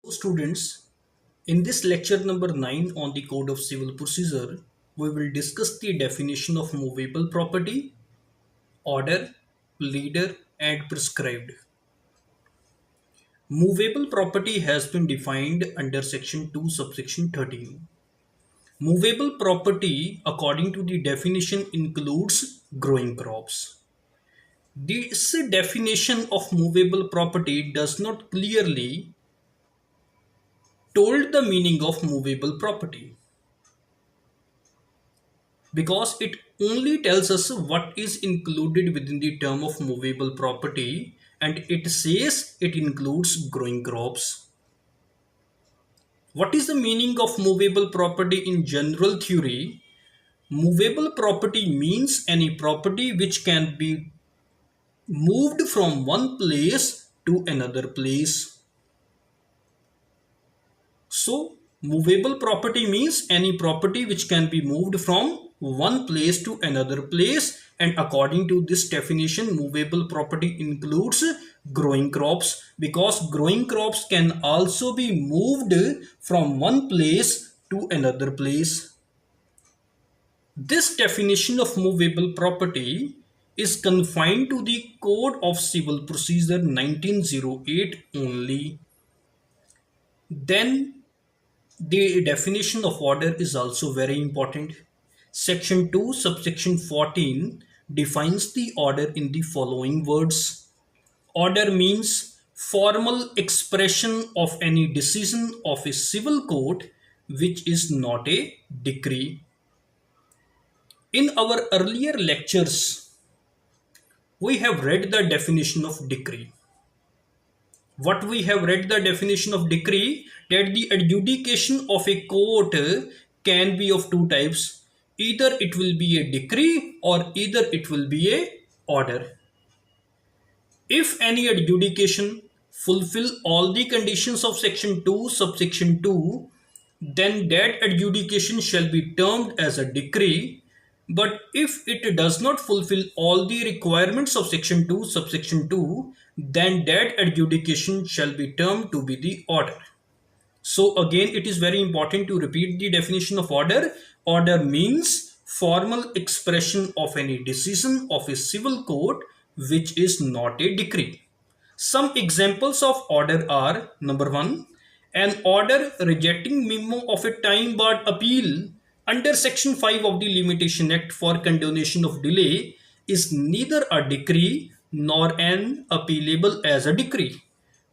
Students, in this lecture number 9 on the Code of Civil Procedure, we will discuss the definition of movable property, order, pleader, and prescribed. Movable property has been defined under section 2 subsection 13. Movable property according to the definition includes growing crops. This definition of movable property does not clearly told the meaning of movable property, because it only tells us what is included within the term of movable property, and it says it includes growing crops. What is the meaning of movable property in general theory? Movable property means any property which can be moved from one place to another place. So, movable property means any property which can be moved from one place to another place, and according to this definition, movable property includes growing crops, because growing crops can also be moved from one place to another place. This definition of movable property is confined to the Code of Civil Procedure 1908 only. Then the definition of order is also very important. Section 2 subsection 14 defines the order in the following words. Order means formal expression of any decision of a civil court which is not a decree. In our earlier lectures, we have read the definition of decree. What we have read the definition of decree, that the adjudication of a court can be of two types. Either it will be a decree or either it will be a order. If any adjudication fulfill all the conditions of section 2 subsection 2, then that adjudication shall be termed as a decree. But if it does not fulfill all the requirements of section 2 subsection 2, then that adjudication shall be termed to be the order. So again, it is very important to repeat the definition of order. Order means formal expression of any decision of a civil court which is not a decree. Some examples of order are: number 1, an order rejecting memo of a time barred appeal under section 5 of the Limitation Act for condonation of delay is neither a decree nor an appealable as a decree,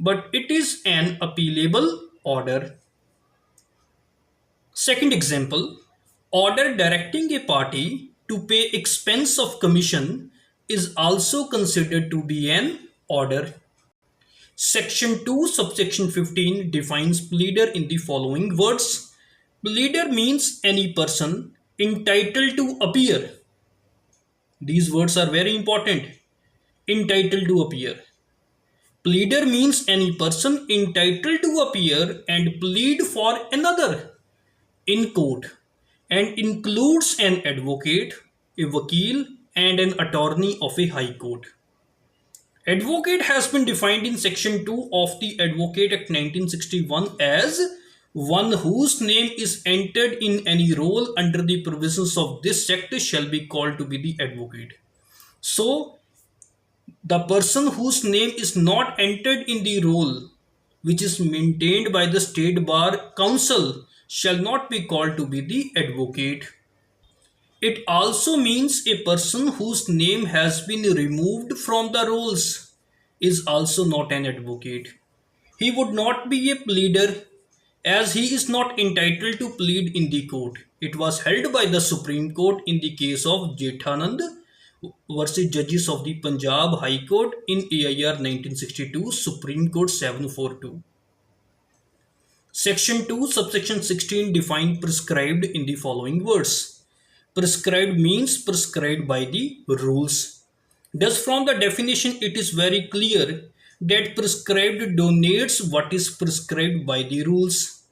but it is an appealable order. Second example, order directing a party to pay expense of commission is also considered to be an order. Section 2 subsection 15 defines pleader in the following words. Pleader means any person entitled to appear. These words are very important. Entitled to appear. Pleader means any person entitled to appear and plead for another in court, and includes an advocate, a vakil, and an attorney of a high court. Advocate has been defined in section 2 of the Advocate Act 1961 as one whose name is entered in any roll under the provisions of this act shall be called to be the advocate. So, the person whose name is not entered in the roll which is maintained by the State Bar Council shall not be called to be the advocate. It also means a person whose name has been removed from the rolls is also not an advocate. He would not be a pleader, as he is not entitled to plead in the court. It was held by the Supreme Court in the case of Jethanand versus Judges of the Punjab High Court in AIR 1962, Supreme Court 742. Section 2 subsection 16 define prescribed in the following words. Prescribed means prescribed by the rules. Thus from the definition it is very clear that prescribed donates what is prescribed by the rules.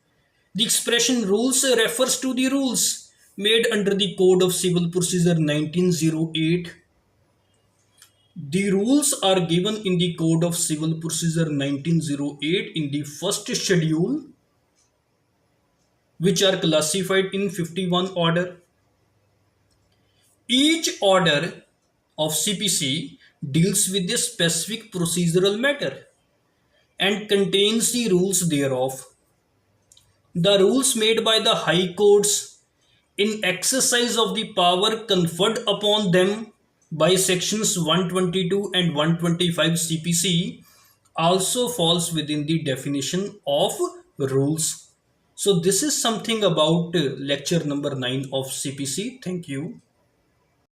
The expression rules refers to the rules made under the Code of Civil Procedure 1908. The rules are given in the Code of Civil Procedure 1908 in the first schedule, which are classified in 51 order. Each order of C.P.C deals with a specific procedural matter and contains the rules thereof. The rules made by the high courts in exercise of the power conferred upon them by sections 122 and 125 C.P.C also falls within the definition of rules. So this is something about lecture number 9 of C.P.C. Thank you.